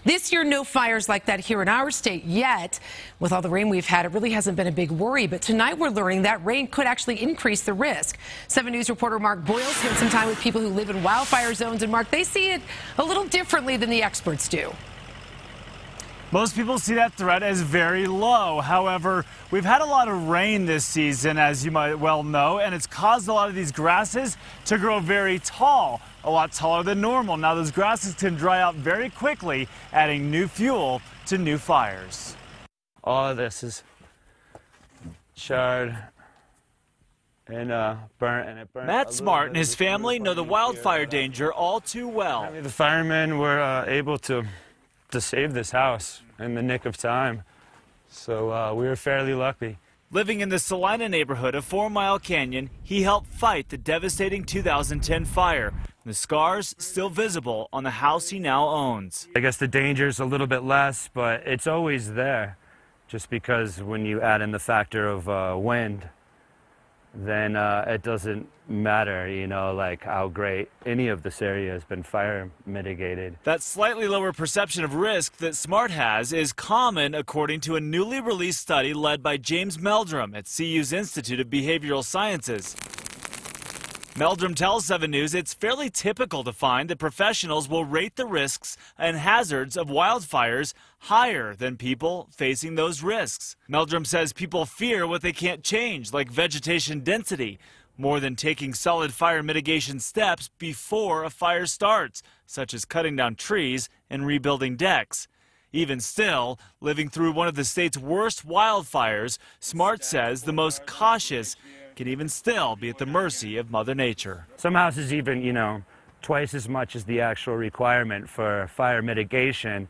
This year, no fires like that here in our state yet. With all the rain we've had, it really hasn't been a big worry. But tonight we're learning that rain could actually increase the risk. 7 News reporter Mark Boyle spent some time with people who live in wildfire zones. And Mark, they see it a little differently than the experts do. Most people see that threat as very low. However, we've had a lot of rain this season, as you might well know, and it's caused a lot of these grasses to grow very tall, a lot taller than normal. Now, those grasses can dry out very quickly, adding new fuel to new fires. All of this is charred and burnt, and it burnt. Matt Smart and his family know the wildfire danger all too well. The firemen were able to save this house in the nick of time, so we were fairly lucky. Living in the Salina neighborhood of 4 Mile Canyon, he helped fight the devastating 2010 fire. The scars still visible on the house he now owns. I guess the danger's a little bit less, but it's always there, just because when you add in the factor of wind, then it doesn't matter, you know, like how great any of this area has been fire mitigated. That slightly lower perception of risk that Smart has is common, according to a newly released study led by James Meldrum at CU's Institute of Behavioral Sciences. Meldrum tells 7 News it's fairly typical to find that professionals will rate the risks and hazards of wildfires higher than people facing those risks. Meldrum says people fear what they can't change, like vegetation density, more than taking solid fire mitigation steps before a fire starts, such as cutting down trees and rebuilding decks. Even still, living through one of the state's worst wildfires, Smart says the most cautious can even still be at the mercy of Mother Nature. Some houses even, you know, twice as much as the actual requirement for fire mitigation,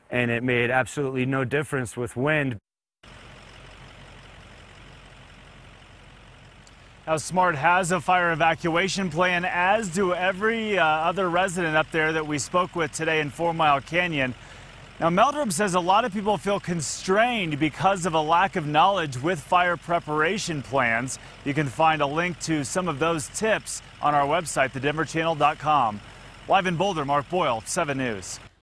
and it made absolutely no difference with wind. Now, Smart has a fire evacuation plan, as do every other resident up there that we spoke with today in 4 Mile Canyon. Now, Meldrum says a lot of people feel constrained because of a lack of knowledge with fire preparation plans. You can find a link to some of those tips on our website, thedenverchannel.com. Live in Boulder, Mark Boyle, 7 News.